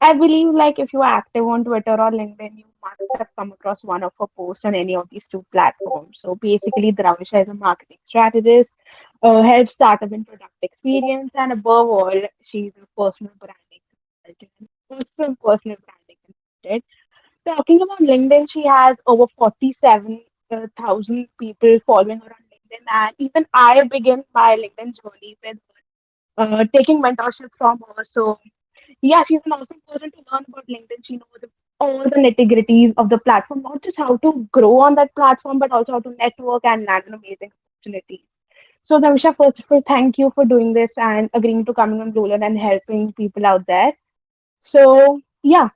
I believe like if you are active on Twitter or LinkedIn, you must have come across one of her posts on any of these two platforms. So basically, Dravisha is a marketing strategist, helps startup in product experience, and above all, she's a personal branding consultant. Personal branding consultant. Talking about LinkedIn, she has over 47,000 people following her on LinkedIn, and even I began my LinkedIn journey with taking mentorship from her. So yeah, she's an awesome person to learn about LinkedIn. She knows all the nitty gritties of the platform, not just how to grow on that platform, but also how to network and land an amazing opportunity. So, Davisha, first of all, thank you for doing this and agreeing to coming on BlueLearn and helping people out there. So, yeah,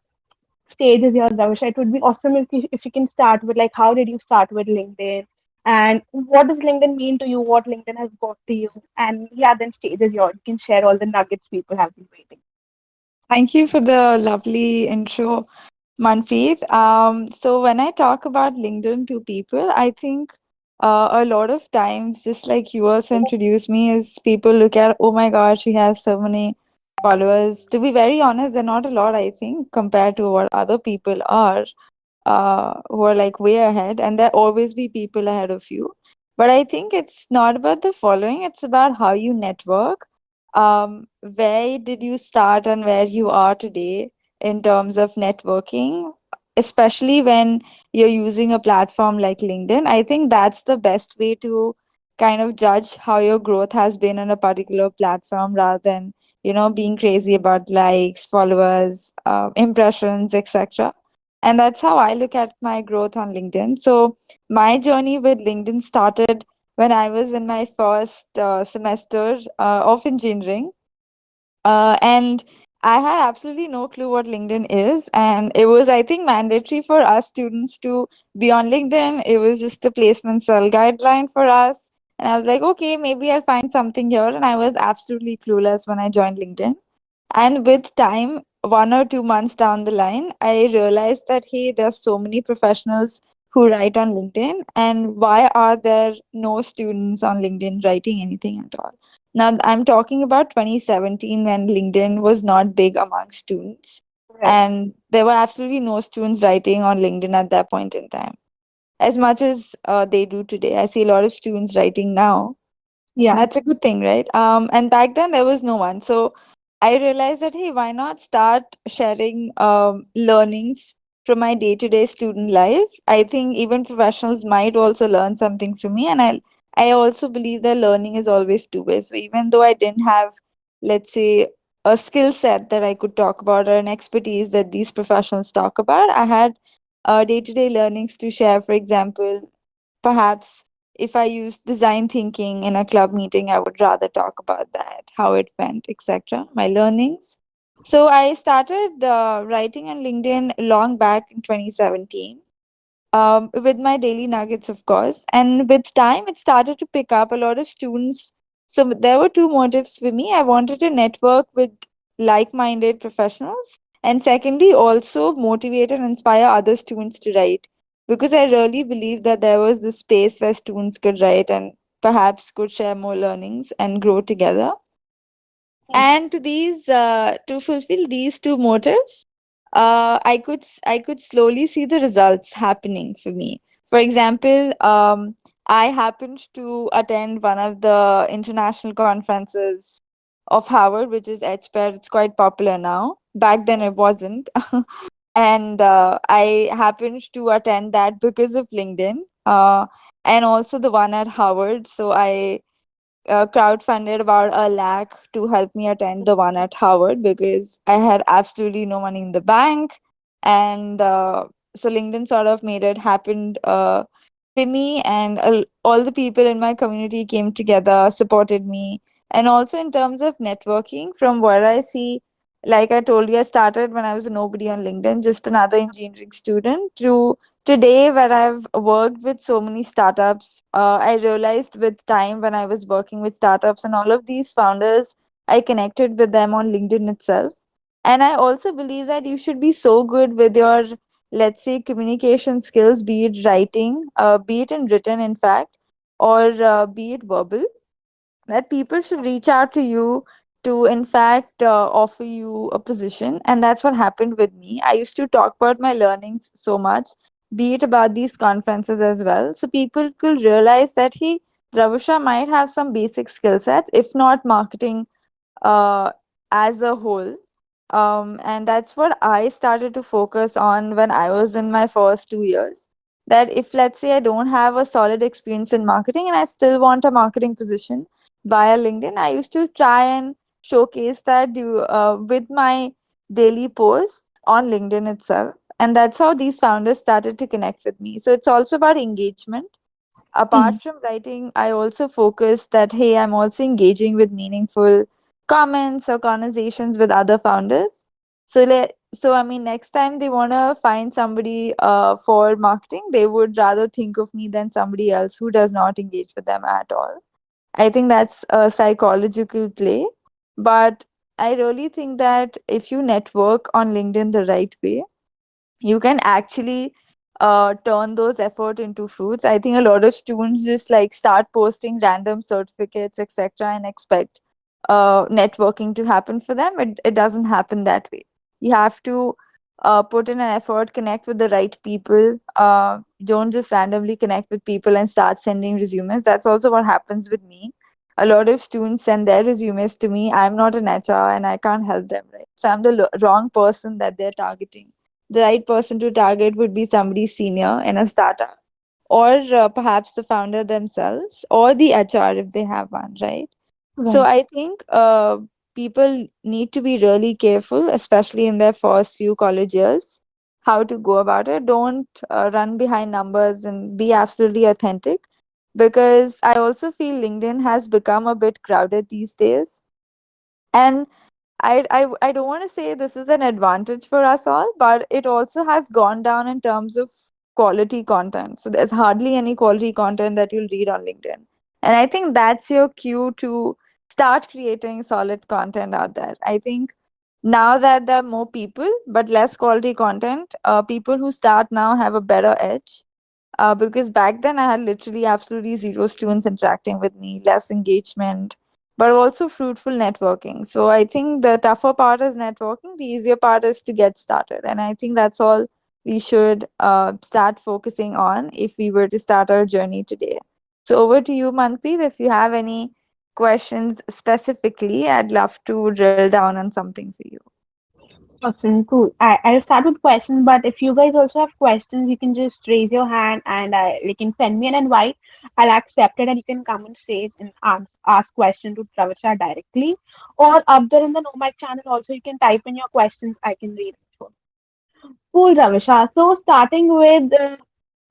stage is yours, Davisha. It would be awesome if you can start with like how did you start with LinkedIn and what does LinkedIn mean to you? What LinkedIn has got to you? And yeah, then stage is yours. You can share all the nuggets people have been waiting. Thank you for the lovely intro, Manpreet. So when I talk about LinkedIn to people, I think a lot of times, just like you also introduced me, is people look at, oh my God, she has so many followers. To be very honest, they're not a lot, I think, compared to what other people are, who are like way ahead, and there always be people ahead of you. But I think it's not about the following, it's about how you network. Where did you start and where you are today in terms of networking, especially when you're using a platform like LinkedIn? I think that's the best way to kind of judge how your growth has been on a particular platform rather than, being crazy about likes, followers, impressions, etc. And that's how I look at my growth on LinkedIn. So my journey with LinkedIn started when I was in my first semester of engineering. And I had absolutely no clue what LinkedIn is. And it was, I think, mandatory for us students to be on LinkedIn. It was just a placement cell guideline for us. And I was like, okay, maybe I'll find something here. And I was absolutely clueless when I joined LinkedIn. And with time, 1 or 2 months down the line, I realized that, hey, there's so many professionals who write on LinkedIn, and why are there no students on LinkedIn writing anything at all? Now, I'm talking about 2017 when LinkedIn was not big among students, Right. and there were absolutely no students writing on LinkedIn at that point in time, as much as they do today. I see a lot of students writing now. Yeah. That's a good thing, right? And back then there was no one. So I realized that, hey, why not start sharing learnings from my day-to-day student life? I think even professionals might also learn something from me. And I also believe that learning is always two-way. So even though I didn't have, let's say, a skill set that I could talk about or an expertise that these professionals talk about, I had day-to-day learnings to share. For example, perhaps if I used design thinking in a club meeting, I would rather talk about that, how it went, etc., my learnings. So I started writing on LinkedIn long back in 2017, with my daily nuggets, of course. And with time, it started to pick up a lot of students. So there were two motives for me. I wanted to network with like minded professionals. And secondly, also motivate and inspire other students to write. Because I really believe that there was this space where students could write and perhaps could share more learnings and grow together. And to fulfill these two motives, I could slowly see the results happening for me. For example, I happened to attend one of the international conferences of Harvard, which is HPER. It's quite popular now. Back then, it wasn't. And I happened to attend that because of LinkedIn, and also the one at Harvard. So I crowdfunded about 1 lakh to help me attend the one at Harvard because I had absolutely no money in the bank. And so LinkedIn sort of made it happen for me, and all the people in my community came together, supported me. And also in terms of networking, from what I see, like I told you, I started when I was a nobody on LinkedIn, just another engineering student, to today, where I've worked with so many startups. I realized with time when I was working with startups and all of these founders, I connected with them on LinkedIn itself. And I also believe that you should be so good with your, let's say, communication skills, be it writing, be it in written, in fact, or be it verbal, that people should reach out to you to in fact offer you a position. And that's what happened with me. I used to talk about my learnings so much, be it about these conferences as well, so people could realize that he Dravisha might have some basic skill sets, if not marketing uh, as a whole. And that's what I started to focus on when I was in my first 2 years. That if, let's say, I don't have a solid experience in marketing and I still want a marketing position via LinkedIn, I used to try and showcase that with my daily posts on LinkedIn itself. And that's how these founders started to connect with me. So it's also about engagement. Apart Mm. from writing, I also focus that, hey, I'm also engaging with meaningful comments or conversations with other founders. So I mean, next time they want to find somebody for marketing, they would rather think of me than somebody else who does not engage with them at all. I think that's a psychological play. But I really think that if you network on LinkedIn the right way, you can actually turn those effort into fruits. I think a lot of students just like start posting random certificates, etc., and expect networking to happen for them. It doesn't happen that way. You have to put in an effort, connect with the right people. Don't just randomly connect with people and start sending resumes. That's also what happens with me. A lot of students send their resumes to me. I'm not an HR and I can't help them, right? So I'm the wrong person that they're targeting. The right person to target would be somebody senior in a startup, or perhaps the founder themselves, or the HR if they have one, right? So Right. I think people need to be really careful, especially in their first few college years, how to go about it. Don't run behind numbers and be absolutely authentic, because I also feel LinkedIn has become a bit crowded these days. And I don't want to say this is an advantage for us all, but it also has gone down in terms of quality content. So there's hardly any quality content that you'll read on LinkedIn. And I think that's your cue to start creating solid content out there. I think now that there are more people, but less quality content, people who start now have a better edge. Because back then I had literally absolutely zero students interacting with me, less engagement, but also fruitful networking. So I think the tougher part is networking, the easier part is to get started. And I think that's all we should start focusing on if we were to start our journey today. So over to you, Manpreet. If you have any questions specifically, I'd love to drill down on something for you. Awesome, cool. I'll start with questions, but if you guys also have questions, you can just raise your hand and you can send me an invite. I'll accept it and you can come on stage and ask question to Dravisha directly. Or up there in the Nomad channel also, you can type in your questions. I can read it. Cool, Dravisha. So starting with the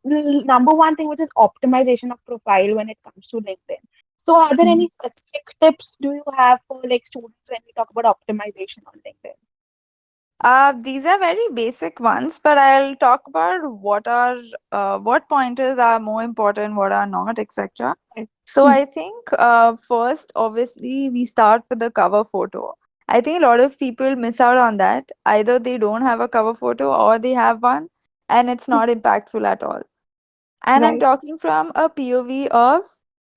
number one thing, which is optimization of profile when it comes to LinkedIn. So are there any specific tips do you have for like students when we talk about optimization on LinkedIn? These are very basic ones, but I'll talk about what pointers are more important, what are not, etc. Right. So Hmm. I think first, obviously, we start with the cover photo. I think a lot of people miss out on that. Either they don't have a cover photo or they have one, and it's not impactful at all. And I'm Right. talking from a POV of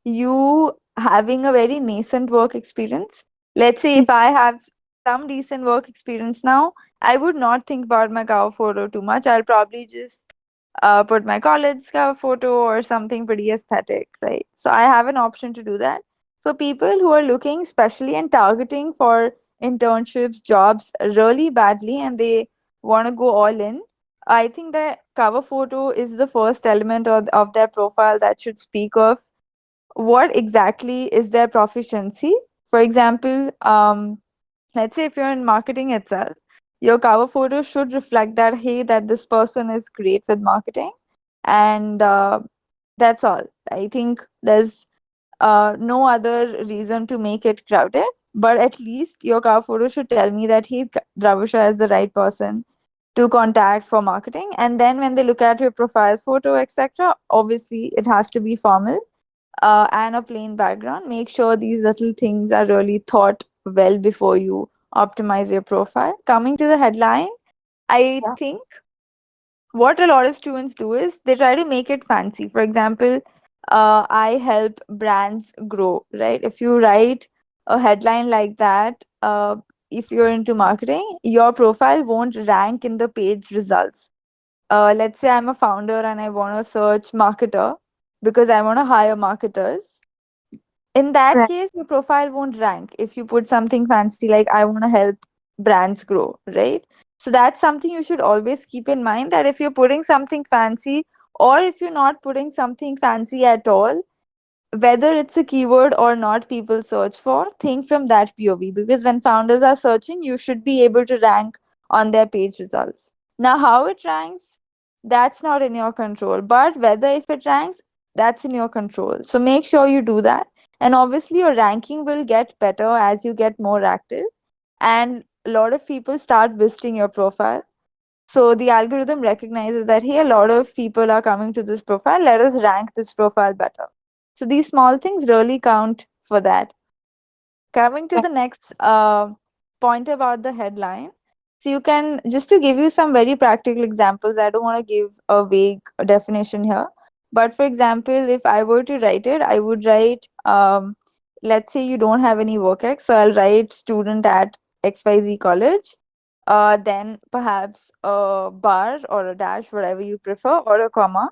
you having a very nascent work experience. Let's say Hmm. if I have some decent work experience now, I would not think about my cover photo too much. I'll probably just put my college cover photo or something pretty aesthetic, right? So I have an option to do that. For people who are looking especially and targeting for internships, jobs really badly, and they want to go all in, I think the cover photo is the first element of their profile that should speak of what exactly is their proficiency. For example, let's say if you're in marketing itself, your cover photo should reflect that, hey, that this person is great with marketing. And that's all. I think there's no other reason to make it crowded, but at least your cover photo should tell me that, hey, Dravisha is the right person to contact for marketing. And then when they look at your profile photo, etc., obviously it has to be formal and a plain background. Make sure these little things are really thought well before you optimize your profile. Coming to the headline, I Yeah. think what a lot of students do is they try to make it fancy. For example, I help brands grow, right? If you write a headline like that, if you're into marketing, your profile won't rank in the page results. Let's say I'm a founder and I want to search marketer because I want to hire marketers. In that Right. case, your profile won't rank if you put something fancy like I want to help brands grow, right? So that's something you should always keep in mind, that if you're putting something fancy or if you're not putting something fancy at all, whether it's a keyword or not people search for, think from that POV, because when founders are searching, you should be able to rank on their page results. Now, how it ranks, that's not in your control, but whether if it ranks, that's in your control. So make sure you do that. And obviously, your ranking will get better as you get more active, and a lot of people start visiting your profile. So the algorithm recognizes that, hey, a lot of people are coming to this profile. Let us rank this profile better. So these small things really count for that. Coming to Right. the next point about the headline. So you can, just to give you some very practical examples, I don't want to give a vague definition here. But for example, if I were to write it, I would write, let's say you don't have any work ex, so I'll write student at XYZ college. Then perhaps a bar or a dash, whatever you prefer, or a comma.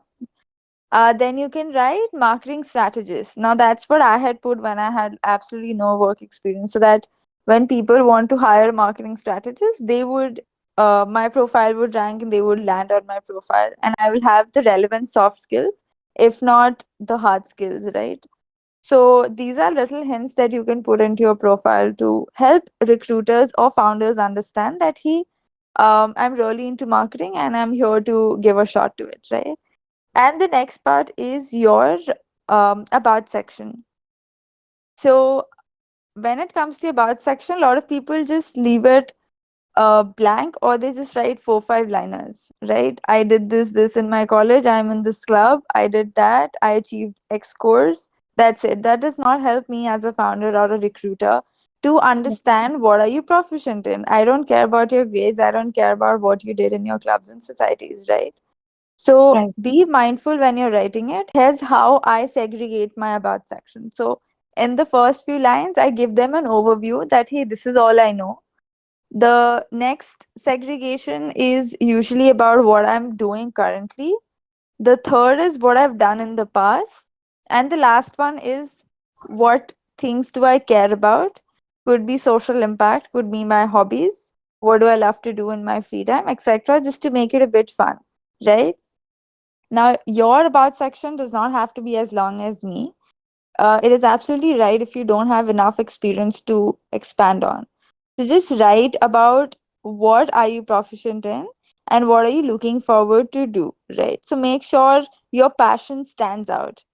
Then you can write marketing strategist. Now that's what I had put when I had absolutely no work experience, so that when people want to hire marketing strategists, they would my profile would rank and they would land on my profile, and I will have the relevant soft skills, if not the hard skills, right? So these are little hints that you can put into your profile to help recruiters or founders understand that I'm really into marketing and I'm here to give a shot to it, right? And the next part is your about section. So when it comes to about section, a lot of people just leave it blank, or they just write 4 5 liners, right? I did this in my college, I'm in this club, I did that, I achieved X scores. That's it. That does not help me as a founder or a recruiter to understand what are you proficient in. I don't care about your grades, I don't care about what you did in your clubs and societies, right? So Right. be mindful when you're writing it. Here's how I segregate my about section. So in the first few lines, I give them an overview that, hey, this is all I know. The next segregation is usually about what I'm doing currently. The third is what I've done in the past. And the last one is, what things do I care about? Could be social impact, could be my hobbies. What do I love to do in my free time, etc. Just to make it a bit fun, right? Now, your about section does not have to be as long as me. It is absolutely right if you don't have enough experience to expand on. So just write about what are you proficient in and what are you looking forward to do, right? So make sure your passion stands out.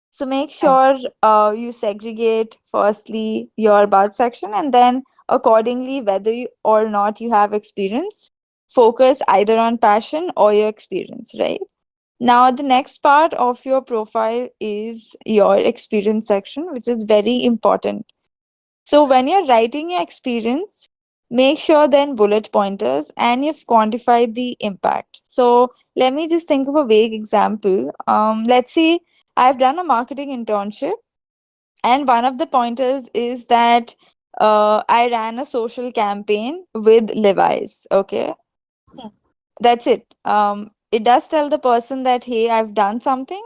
So make Right. sure you segregate firstly your about section, and then accordingly, whether you or not you have experience, focus either on passion or your experience, right? Now, the next part of your profile is your experience section, which is very important. So, when you're writing your experience, make sure then bullet pointers and you've quantified the impact. So, let me just think of a vague example. Let's say I've done a marketing internship, and one of the pointers is that I ran a social campaign with Levi's. Okay, that's it. It does tell the person that, hey, I've done something,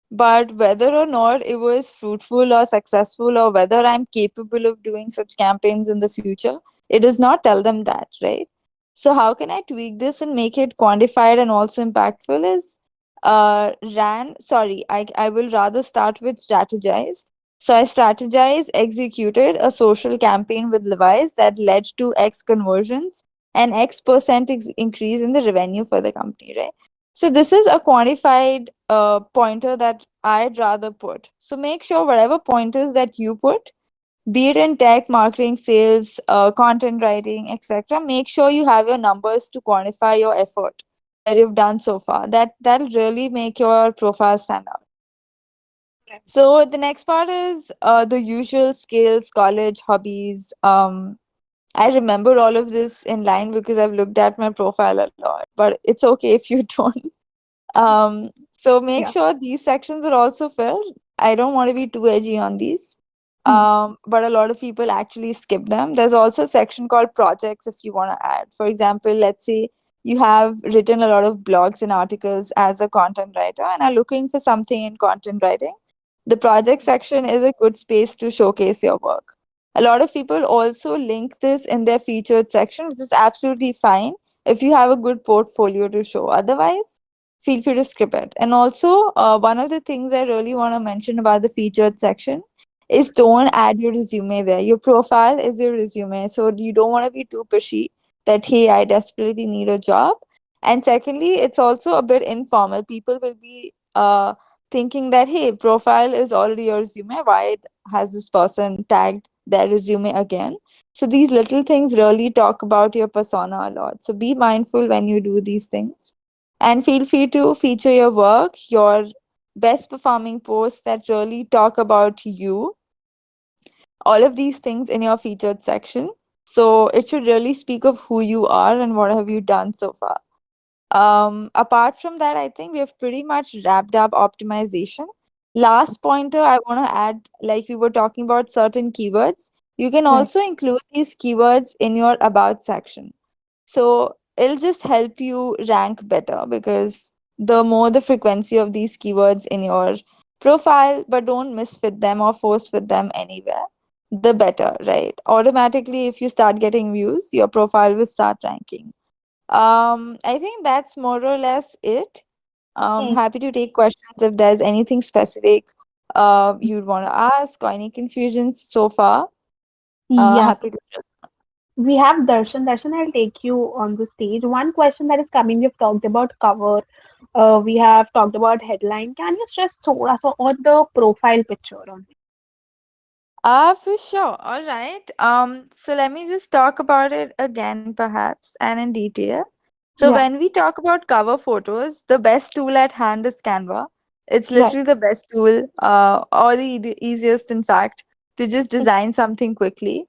but whether or not it was fruitful or successful, or whether I'm capable of doing such campaigns in the future, it does not tell them that, right? So how can I tweak this and make it quantified and also impactful is I will rather start with strategize. So I strategized, executed a social campaign with Levi's that led to X conversions and X% increase in the revenue for the company, right? So this is a quantified pointer that I'd rather put. So make sure whatever pointers that you put, be it in tech, marketing, sales, content writing, etc., make sure you have your numbers to quantify your effort that you've done so far. That'll really make your profile stand out. Right. So the next part is the usual skills, college, hobbies. I remember all of this in line because I've looked at my profile a lot, but it's okay if you don't. So make Yeah. sure these sections are also filled. I don't want to be too edgy on these. Hmm. But a lot of people actually skip them. There's also a section called projects if you want to add. For example, let's say you have written a lot of blogs and articles as a content writer and are looking for something in content writing. The project section is a good space to showcase your work. A lot of people also link this in their featured section, which is absolutely fine if you have a good portfolio to show. Otherwise, feel free to skip it. And also, one of the things I really want to mention about the featured section is don't add your resume there. Your profile is your resume. So you don't want to be too pushy that, hey, I desperately need a job. And secondly, it's also a bit informal. People will be thinking that, hey, profile is already your resume. Why has this person tagged their resume again? So these little things really talk about your persona a lot. So be mindful when you do these things. And feel free to feature your work, your best performing posts that really talk about you, all of these things in your featured section. So it should really speak of who you are and what have you done so far. Apart from that, I think we have pretty much wrapped up optimization. Last pointer I want to add, like we were talking about certain keywords, you can Right. also include these keywords in your about section. So it'll just help you rank better because the more the frequency of these keywords in your profile, but don't misfit them or force fit them anywhere, the better, right? Automatically, if you start getting views, your profile will start ranking. I think that's more or less it. Hmm. Happy to take questions if there's anything specific you'd want to ask or any confusions so far. Yeah. Happy to. We have Darshan. Darshan, I'll take you on the stage. One question that is coming, we've talked about cover, we have talked about headline. Can you stress thoda sa on the profile picture on it? For sure. All right. So let me just talk about it again, perhaps, and in detail. So Yeah, when we talk about cover photos, the best tool at hand is Canva. It's right, literally the best tool, or the easiest, in fact, to just mm, design something quickly.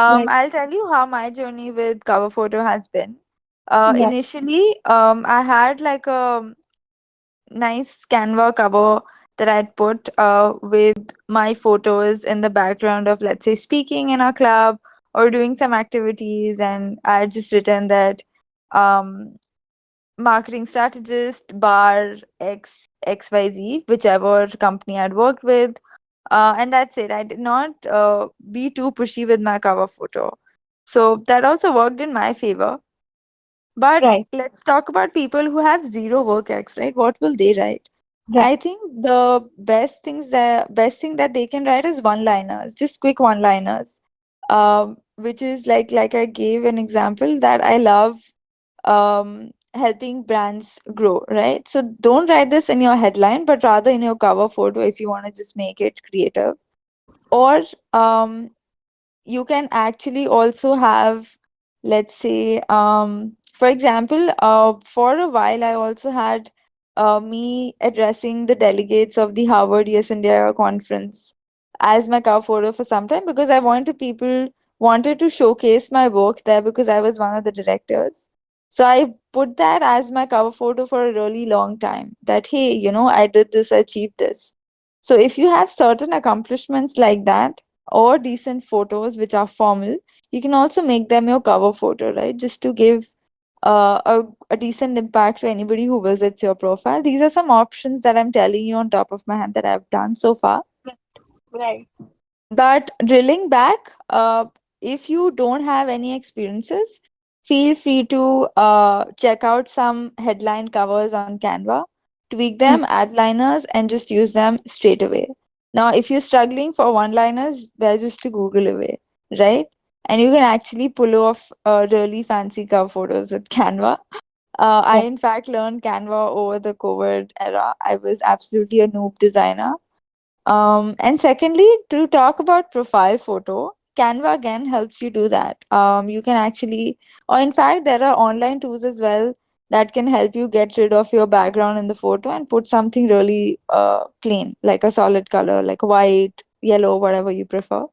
right, I'll tell you how my journey with cover photo has been. right, Initially, I had like a nice Canva cover that I'd put with my photos in the background of, let's say, speaking in a club or doing some activities. And I had just written that um, marketing strategist bar XYZ, whichever company I'd worked with. And that's it. I did not be too pushy with my cover photo. So that also worked in my favor. But right, let's talk about people who have zero work ex, right? What will they write? right, I think the best thing that they can write is one-liners, just quick one-liners. Which is like I gave an example that I love helping brands grow, right? So don't write this in your headline, but rather in your cover photo if you want to just make it creative. Or you can actually also have, let's say, for example, for a while I also had me addressing the delegates of the Harvard US India conference as my cover photo for some time because I wanted to showcase my work there because I was one of the directors. So I put that as my cover photo for a really long time, that hey, I did this, I achieved this. So if you have certain accomplishments like that or decent photos which are formal, you can also make them your cover photo, right? Just to give a decent impact to anybody who visits your profile. These are some options that I'm telling you on top of my hand that I've done so far. right, But drilling back, if you don't have any experiences, feel free to check out some headline covers on Canva, tweak mm, them, add liners, and just use them straight away. Now, if you're struggling for one-liners, they're just a Google away, right? And you can actually pull off really fancy cover photos with Canva. I, right, in fact, learned Canva over the COVID era. I was absolutely a noob designer. And secondly, to talk about profile photo, Canva again helps you do that. You can actually, or in fact, there are online tools as well that can help you get rid of your background in the photo and put something really clean, like a solid color, like white, yellow, whatever you prefer.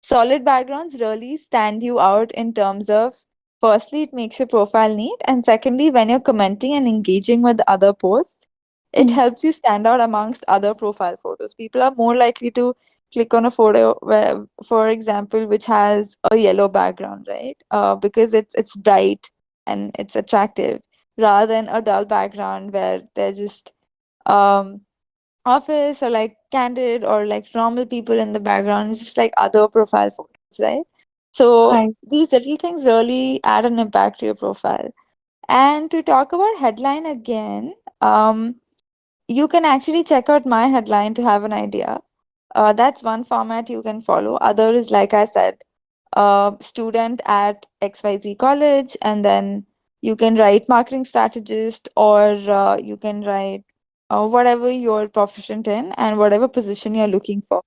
Solid backgrounds really stand you out in terms of, firstly, it makes your profile neat, and secondly, when you're commenting and engaging with other posts, it mm, helps you stand out amongst other profile photos. People are more likely to click on a photo where, for example, which has a yellow background, right? Because it's bright and it's attractive, rather than a dull background where they're just um office or like candid or like normal people in the background, just like other profile photos, right? So Right. these little things really add an impact to your profile. And to talk about headline again, you can actually check out my headline to have an idea. That's one format you can follow. Other is, like I said, student at XYZ college, and then you can write marketing strategist, or you can write whatever you're proficient in and whatever position you're looking for.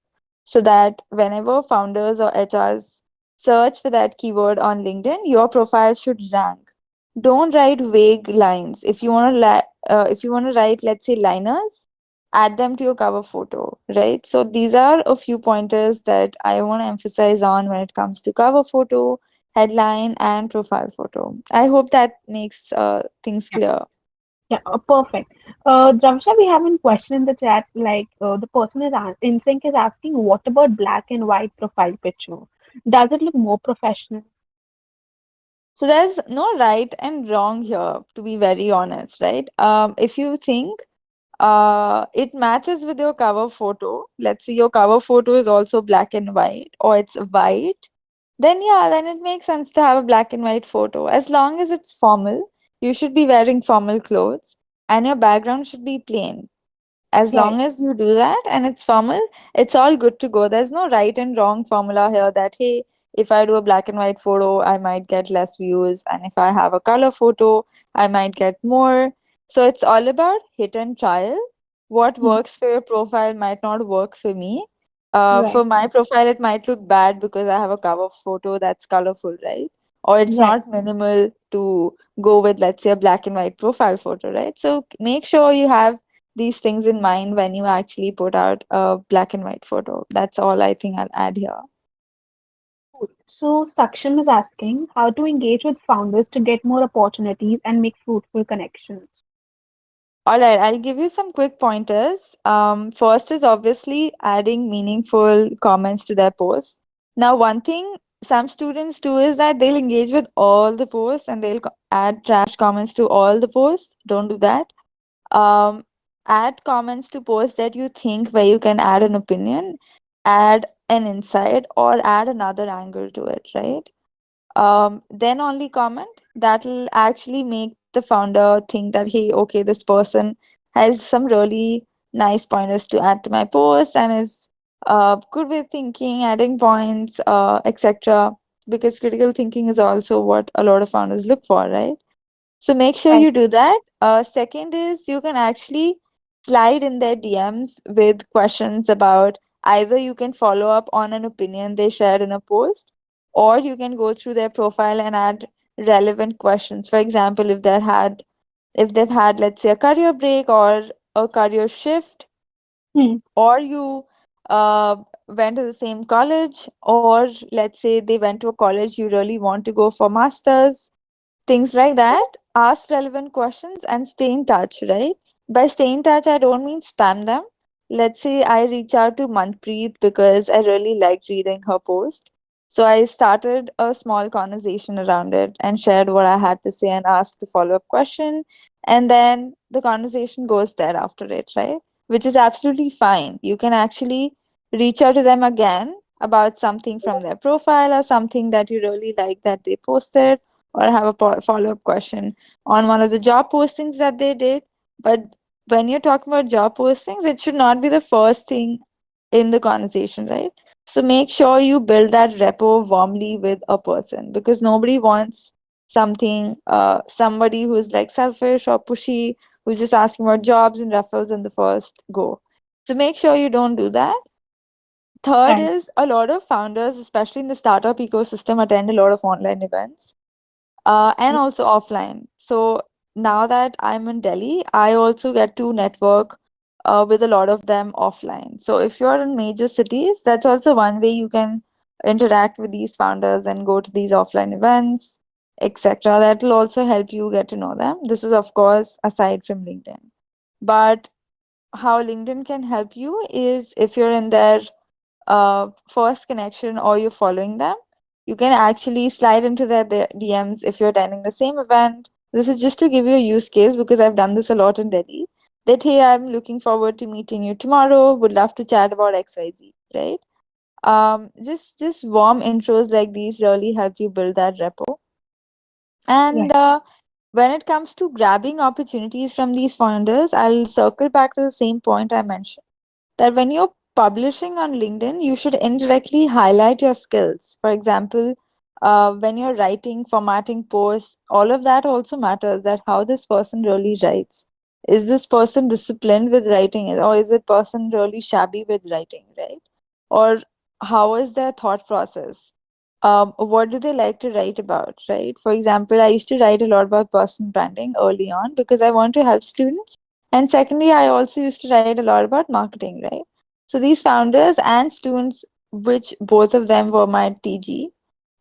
So that whenever founders or HRs search for that keyword on LinkedIn, your profile should rank. Don't write vague lines. If you want to write, let's say, liners, add them to your cover photo, right? So these are a few pointers that I want to emphasize on when it comes to cover photo, headline, and profile photo. I hope that makes things clear. Yeah, perfect. Dravisha, we have a question in the chat. Like the person is in sync is asking, what about black and white profile picture? Does it look more professional? So there's no right and wrong here, to be very honest, right? If you think it matches with your cover photo, let's say your cover photo is also black and white, or it's white, then yeah, then it makes sense to have a black and white photo. As long as it's formal, you should be wearing formal clothes and your background should be plain. As Right. long as you do that and it's formal, it's all good to go. There's no right and wrong formula here that, hey, if I do a black and white photo, I might get less views, and if I have a color photo, I might get more. So it's all about hit and trial. What Hmm. works for your profile might not work for me. For Right. my profile, it might look bad because I have a cover photo that's colorful, right? Or it's Right. not minimal to go with, let's say, a black and white profile photo, right? So make sure you have these things in mind when you actually put out a black and white photo. That's all I think I'll add here. Cool. So Saksham is asking how to engage with founders to get more opportunities and make fruitful connections. All right, I'll give you some quick pointers. First is obviously adding meaningful comments to their posts. Now, one thing some students do is that they'll engage with all the posts and they'll add trash comments to all the posts. Don't do that. Um, Add comments to posts that you think where you can add an opinion, add an insight, or add another angle to it, right? Then only comment. That'll actually make the founder think that, hey, okay, this person has some really nice pointers to add to my post and is good with thinking, adding points, etc. Because critical thinking is also what a lot of founders look for, right? So make sure Right. you do that. Second is you can actually slide in their DMs with questions about, either you can follow up on an opinion they shared in a post, or you can go through their profile and add relevant questions. For example, if they've had, let's say, a career break or a career shift, Hmm. or you uh, went to the same college, or let's say they went to a college you really want to go for masters, things like that. Ask relevant questions and stay in touch, right? By stay in touch, I don't mean spam them. Let's say I reach out to Manpreet because I really liked reading her post. So I started a small conversation around it and shared what I had to say and asked the follow-up question. And then the conversation goes there after it, right? Which is absolutely fine. You can actually reach out to them again about something from their profile or something that you really like that they posted, or have a follow-up question on one of the job postings that they did. But when you're talking about job postings, it should not be the first thing in the conversation, right? So make sure you build that rapport warmly with a person, because nobody wants somebody who's like selfish or pushy, who's just asking about jobs and referrals in the first go. So make sure you don't do that. Third Right. is, a lot of founders, especially in the startup ecosystem, attend a lot of online events and also offline. So now that I'm in Delhi, I also get to network with a lot of them offline. So if you're in major cities, that's also one way you can interact with these founders and go to these offline events, etc. That will also help you get to know them. This is, of course, aside from LinkedIn. But how LinkedIn can help you is if you're in there first connection or you're following them, you can actually slide into their DMs if you're attending the same event. This is just to give you a use case because I've done this a lot in Delhi. That hey, I'm looking forward to meeting you tomorrow. Would love to chat about XYZ, right? Just warm intros like these really help you build that rapport. And Right. when it comes to grabbing opportunities from these founders, I'll circle back to the same point I mentioned that when you're publishing on LinkedIn, you should indirectly highlight your skills. For example, when you're writing, formatting posts, all of that also matters that how this person really writes. Is this person disciplined with writing or is it person really shabby with writing, right? Or how is their thought process? What do they like to write about, right? For example, I used to write a lot about personal branding early on because I want to help students. And secondly, I also used to write a lot about marketing, right? So these founders and students, which both of them were my TG,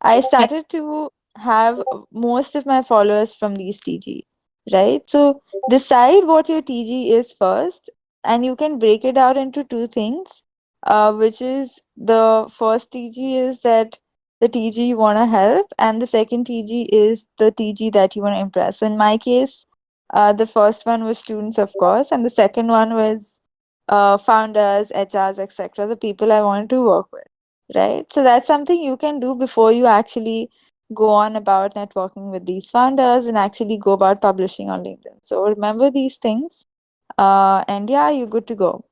I started to have most of my followers from these TG, right? So decide what your TG is first, and you can break it out into two things, which is the first TG is that the TG you want to help, and the second TG is the TG that you want to impress. So in my case, the first one was students, of course, and the second one was founders, HRs, etc., the people I wanted to work with, right? So that's something you can do before you actually go on about networking with these founders and actually go about publishing on LinkedIn. So remember these things, and yeah, you're good to go.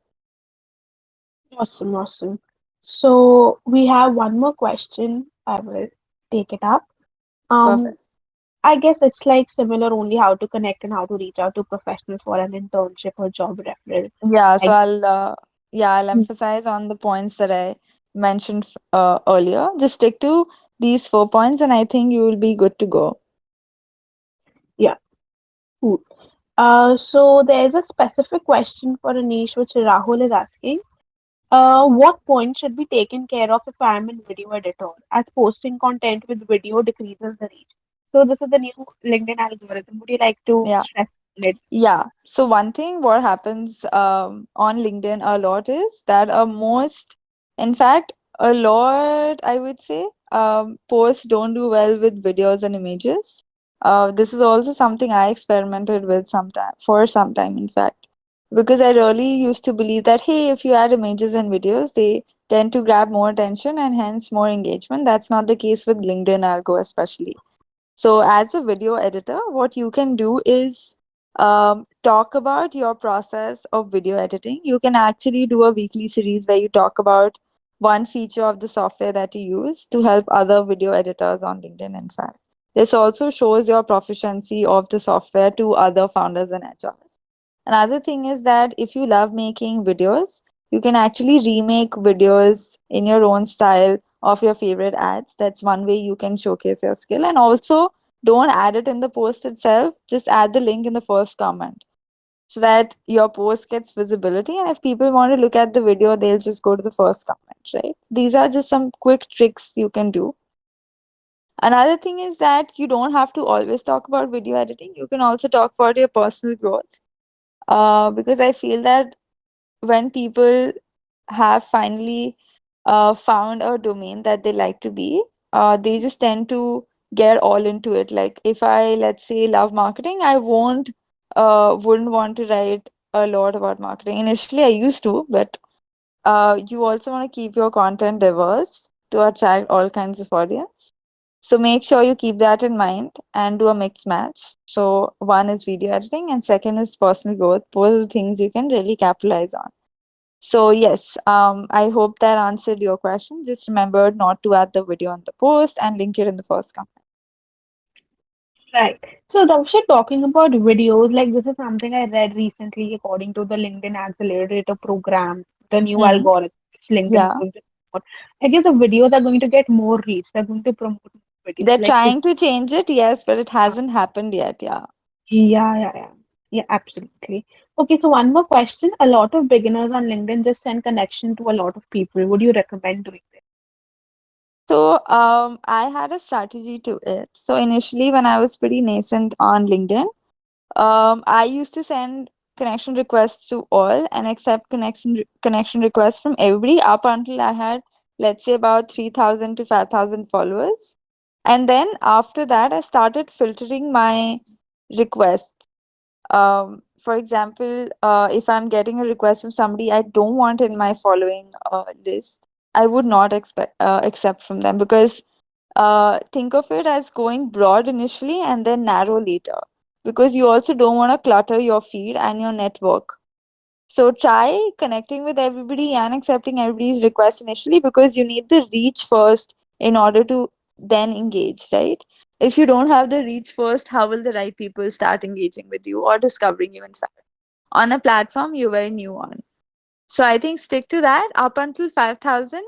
Awesome, awesome. So we have one more question. I will take it up. Um, Perfect. I guess it's like similar only how to connect and how to reach out to professionals for an internship or job referral. Yeah, so Like, I'll emphasize on the points that I mentioned earlier. Just stick to these 4 points, and I think you will be good to go. yeah, cool. So there's a specific question for Anish which Rahul is asking. What point should be taken care of if I'm in video editor, as posting content with video decreases the reach? So this is the new LinkedIn algorithm. Would you like to Yeah. stress on it? Yeah. So one thing what happens on LinkedIn a lot is that in fact, a lot, I would say, posts don't do well with videos and images. This is also something I experimented with some time, in fact, because I really used to believe that, hey, if you add images and videos, they tend to grab more attention and hence more engagement. That's not the case with LinkedIn algo, especially. So, as a video editor, what you can do is talk about your process of video editing. You can actually do a weekly series where you talk about one feature of the software that you use to help other video editors on LinkedIn, in fact. This also shows your proficiency of the software to other founders and HRs. Another thing is that if you love making videos, you can actually remake videos in your own style of your favorite ads. That's one way you can showcase your skill. And also, don't add it in the post itself, just add the link in the first comment so that your post gets visibility. And if people want to look at the video, they'll just go to the first comment, right? These are just some quick tricks you can do. Another thing is that you don't have to always talk about video editing. You can also talk about your personal growth. Because I feel that when people have finally found a domain that they like to be, they just tend to get all into it. Like if I, let's say, love marketing, I wouldn't want to write a lot about marketing. Initially, I used to, but you also want to keep your content diverse to attract all kinds of audience. So make sure you keep that in mind and do a mix match. So one is video editing and second is personal growth. Both are the things you can really capitalize on. So yes, I hope that answered your question. Just remember not to add the video on the post and link it in the first comment. Right. So, Dravisha, talking about videos, like this is something I read recently according to the LinkedIn Accelerator program, the new Hmm. algorithm which LinkedIn is Yeah, going to promote. I guess the videos are going to get more reach. They're going to promote more videos. they're Like, if, trying to change it, yes, but it hasn't happened yet. Yeah. yeah, yeah, yeah. Yeah, absolutely. Okay, so one more question. A lot of beginners on LinkedIn just send connection to a lot of people. Would you recommend doing this? So I had a strategy to it. So initially, when I was pretty nascent on LinkedIn, I used to send connection requests to all and accept connection requests from everybody up until I had, let's say, about 3,000 to 5,000 followers. And then after that, I started filtering my requests. For example, if I'm getting a request from somebody I don't want in my following list, I would not accept from them, because think of it as going broad initially and then narrow later, because you also don't want to clutter your feed and your network. So try connecting with everybody and accepting everybody's request initially, because you need the reach first in order to then engage, right? If you don't have the reach first, how will the right people start engaging with you or discovering you, in fact, on a platform you're very new on? So I think stick to that up until 5,000.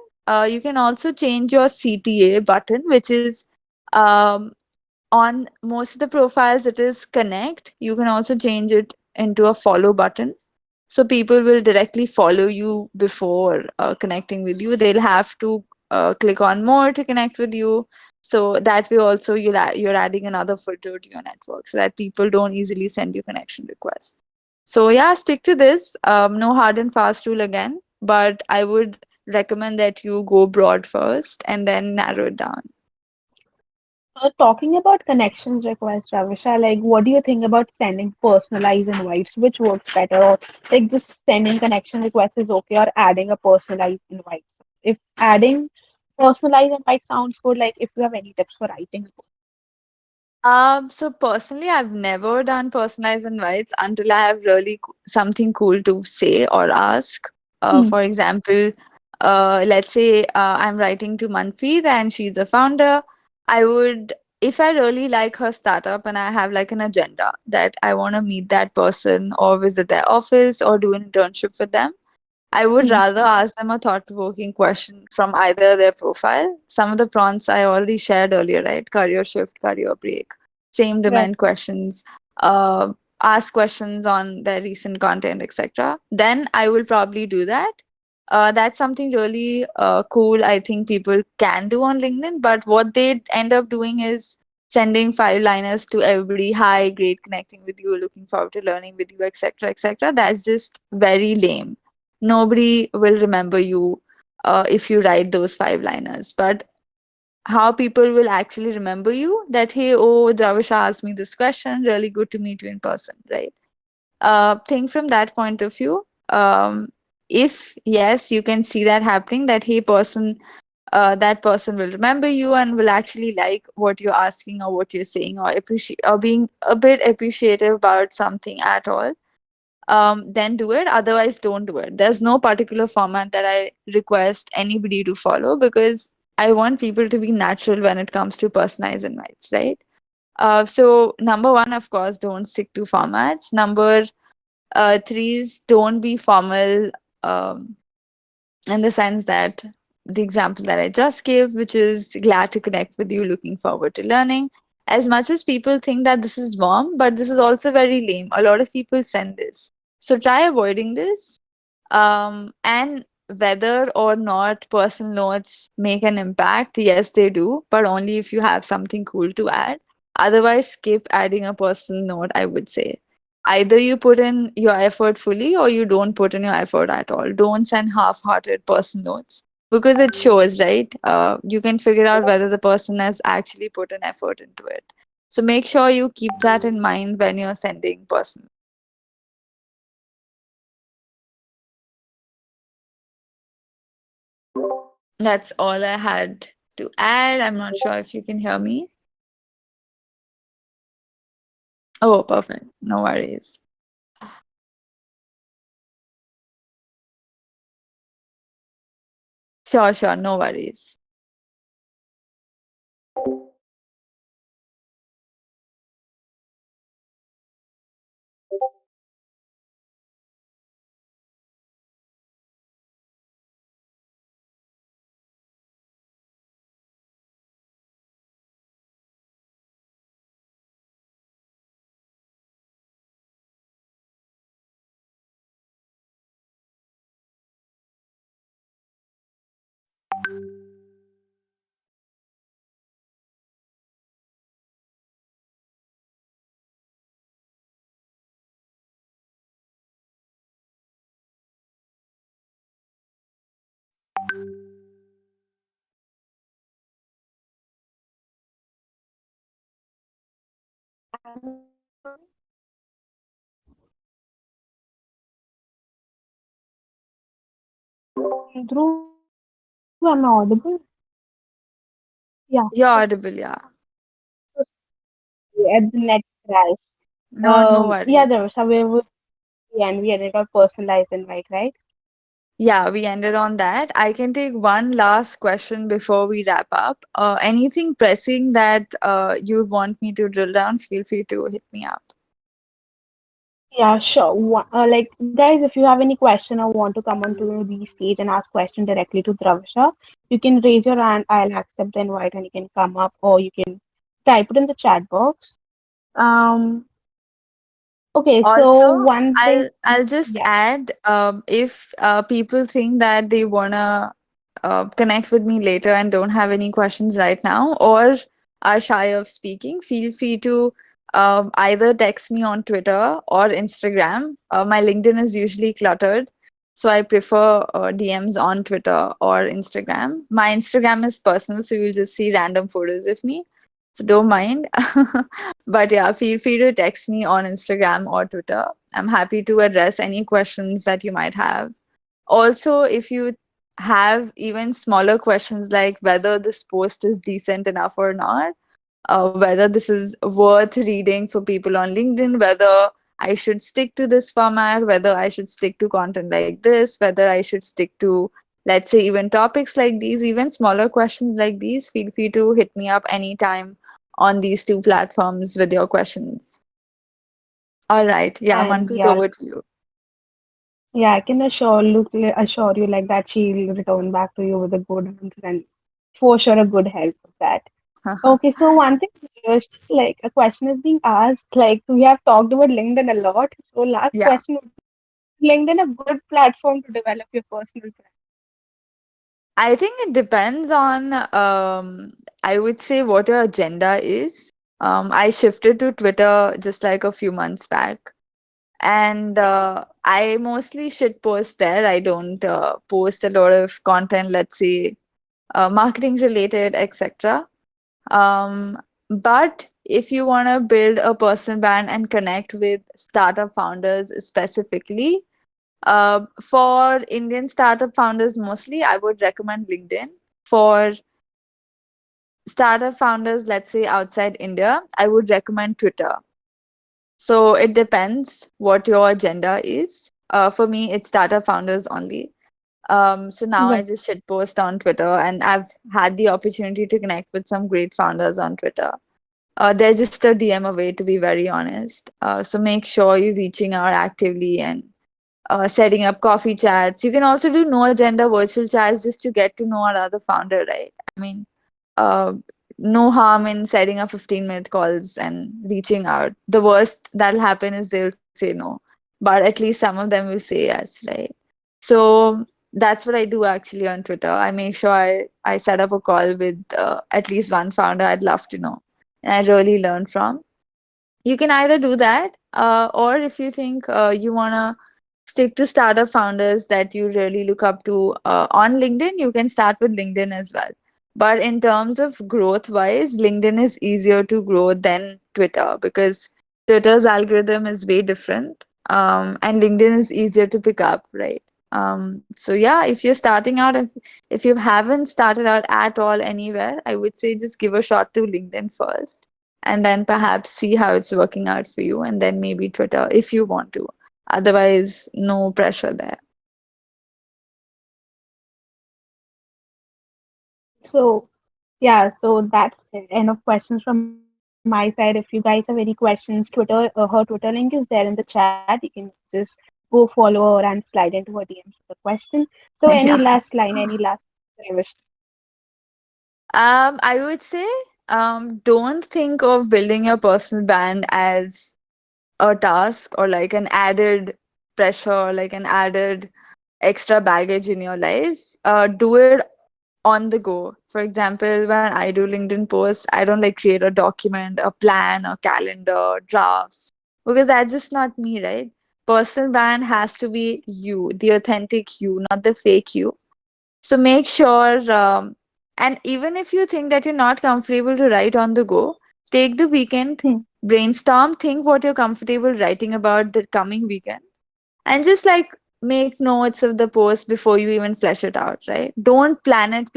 You can also change your CTA button, which is um, on most of the profiles, it is connect. You can also change it into a follow button. So people will directly follow you before connecting with you. They'll have to click on more to connect with you. So that way also you're adding another filter to your network so that people don't easily send you connection requests. So yeah, stick to this. No hard and fast rule again, but I would recommend that you go broad first and then narrow it down. Talking about connections request, Dravisha, like what do you think about sending personalized invites? Which works better? Or like just sending connection requests is okay, or adding a personalized invite? If adding personalized invite sounds good, like if you have any tips for writing. So personally, I've never done personalized invites until I have really something cool to say or ask. Hmm. For example, let's say I'm writing to Manpreet and she's a founder. I would, if I really like her startup and I have like an agenda that I want to meet that person or visit their office or do an internship with them, I would Hmm. rather ask them a thought-provoking question from either their profile. Some of the prompts I already shared earlier, right? Career shift, career break, same Right. domain questions, uh, ask questions on their recent content, etc. Then I will probably do that. That's something really cool. I think people can do on LinkedIn, but what they end up doing is sending five-liners to everybody. Hi, great connecting with you. Looking forward to learning with you, etc., etc. That's just very lame. Nobody will remember you if you write those five-liners. But how people will actually remember you, that hey, oh, Dravisha asked me this question, really good to meet you in person, right? Think from that point of view. If yes, you can see that happening, that hey, person, that person will remember you and will actually like what you're asking or what you're saying, or appreciate or being a bit appreciative about something at all, then do it. Otherwise, don't do it. There's no particular format that I request anybody to follow, because I want people to be natural when it comes to personalized invites, right? So number one, of course, don't stick to formats. Number three is don't be formal. In the sense that the example that I just gave, which is glad to connect with you, looking forward to learning. As much as people think that this is warm, but this is also very lame. A lot of people send this. So try avoiding this. And whether or not personal notes make an impact, yes, they do, but only if you have something cool to add. Otherwise, skip adding a personal note, I would say. Either you put in your effort fully or you don't put in your effort at all. Don't send half-hearted personal notes, because it shows, right? You can figure out whether the person has actually put an effort into it. So make sure you keep that in mind when you're sending personal. That's all I had to add. I'm not sure if you can hear me. Oh, perfect. No worries. Sure, sure. No worries. Dhruv, am I audible? Yeah. You're audible, yeah. At the net crash. No Yeah, worries. there was somewhere we ended up personalized invite, right? Yeah, we ended on that. I can take one last question before we wrap up. Anything pressing that you want me to drill down, feel free to hit me up. Yeah, sure. Like, guys, if you have any question or want to come onto the stage and ask question directly to Dravisha, you can raise your hand. I'll accept the invite and you can come up, or you can type it in the chat box. Um, okay, so Also, one thing, I'll just yeah, add, if people think that they wanna connect with me later and don't have any questions right now, or are shy of speaking, feel free to either text me on Twitter or Instagram. My LinkedIn is usually cluttered, so I prefer DMs on Twitter or Instagram. My Instagram is personal, so you'll just see random photos of me. So don't mind. But yeah, feel free to text me on Instagram or Twitter. I'm happy to address any questions that you might have. Also, if you have even smaller questions like whether this post is decent enough or not, whether this is worth reading for people on LinkedIn, whether I should stick to this format, whether I should stick to content like this, whether I should stick to, let's say, even topics like these, even smaller questions like these, feel free to hit me up anytime on these two platforms with your questions. All right. Yeah, and Manpreet, yeah, over to you. yeah, I can assure you like that she'll return back to you with a good answer and for sure a good help with that. Okay, so one thing is like a question is being asked, like we have talked about LinkedIn a lot. So last Yeah. question would be LinkedIn a good platform to develop your personal brand? I think it depends on, I would say, what your agenda is. I shifted to Twitter just like a few months back. And I mostly shit post there. I don't post a lot of content, let's say, marketing related, etc. Um, but if you want to build a personal brand and connect with startup founders specifically, for Indian startup founders mostly, I would recommend LinkedIn. For startup founders, let's say outside India, I would recommend Twitter. So it depends what your agenda is. For me, it's startup founders only. So now I Right. just shit post on Twitter, and I've had the opportunity to connect with some great founders on Twitter. They're just a DM away, to be very honest. So make sure you're reaching out actively and setting up coffee chats. You can also do no agenda virtual chats just to get to know our other founder, right? I mean, uh, no harm in setting up 15-minute calls and reaching out. The worst that'll happen is they'll say no, but at least some of them will say yes, right? So that's what I do actually on Twitter. I make sure I set up a call with at least one founder I'd love to know and I really learn from. You can either do that, or if you think you want to stick to startup founders that you really look up to on LinkedIn, you can start with LinkedIn as well. But in terms of growth wise, LinkedIn is easier to grow than Twitter because Twitter's algorithm is way different, and LinkedIn is easier to pick up, right? So yeah, if you're starting out, if you haven't started out at all anywhere, I would say just give a shot to LinkedIn first and then perhaps see how it's working out for you, and then maybe Twitter if you want to. Otherwise, no pressure there. So yeah, so that's enough questions from my side. If you guys have any questions, her Twitter link is there in the chat. You can just go follow her and slide into her DMs with a question. So any last Yeah. line, any last wish? I would say, don't think of building your personal brand as a task or like an added pressure, or like an added extra baggage in your life. Do it on the go. For example, when I do LinkedIn posts, I don't like create a document, a plan, a calendar, drafts, because that's just not me, right? Personal brand has to be you, the authentic you, not the fake you. So make sure, and even if you think that you're not comfortable to write on the go, take the weekend, Hmm. brainstorm, think what you're comfortable writing about the coming weekend, and just like make notes of the post before you even flesh it out, right? Don't plan it,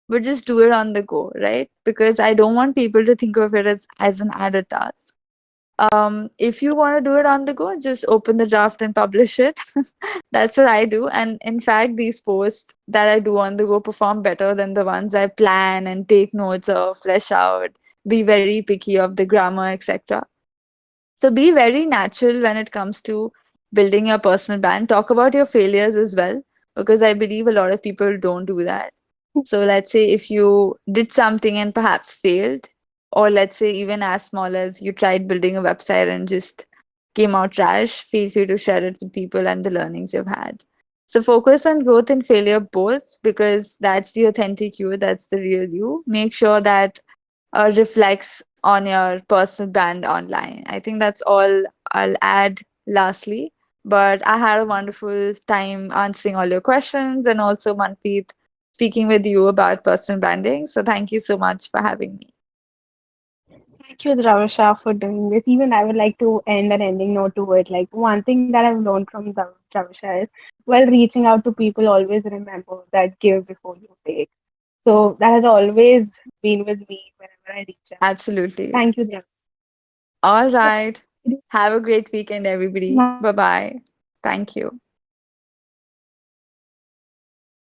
but just do it on the go, right? Because I don't want people to think of it as an added task. If you want to do it on the go, just open the draft and publish it. That's what I do. And in fact, these posts that I do on the go perform better than the ones I plan and take notes of, flesh out, be very picky of the grammar, etc. So be very natural when it comes to building your personal brand. Talk about your failures as well, because I believe a lot of people don't do that. So let's say if you did something and perhaps failed, or let's say even as small as you tried building a website and just came out trash, feel free to share it with people and the learnings you've had. So focus on growth and failure both, because that's the authentic you, that's the real you. Make sure that reflects on your personal brand online. I think that's all I'll add lastly. But I had a wonderful time answering all your questions, and also Manpreet speaking with you about personal branding. So thank you so much for having me. Thank you, Dravisha, for doing this. Even I would like to end an ending note to it. Like one thing that I've learned from Dravisha is, while reaching out to people, always remember that give before you take. So that has always been with me whenever I reach out. Absolutely. Thank you, Dravisha. All Yep. right. Have a great weekend, everybody. Bye bye. Thank you.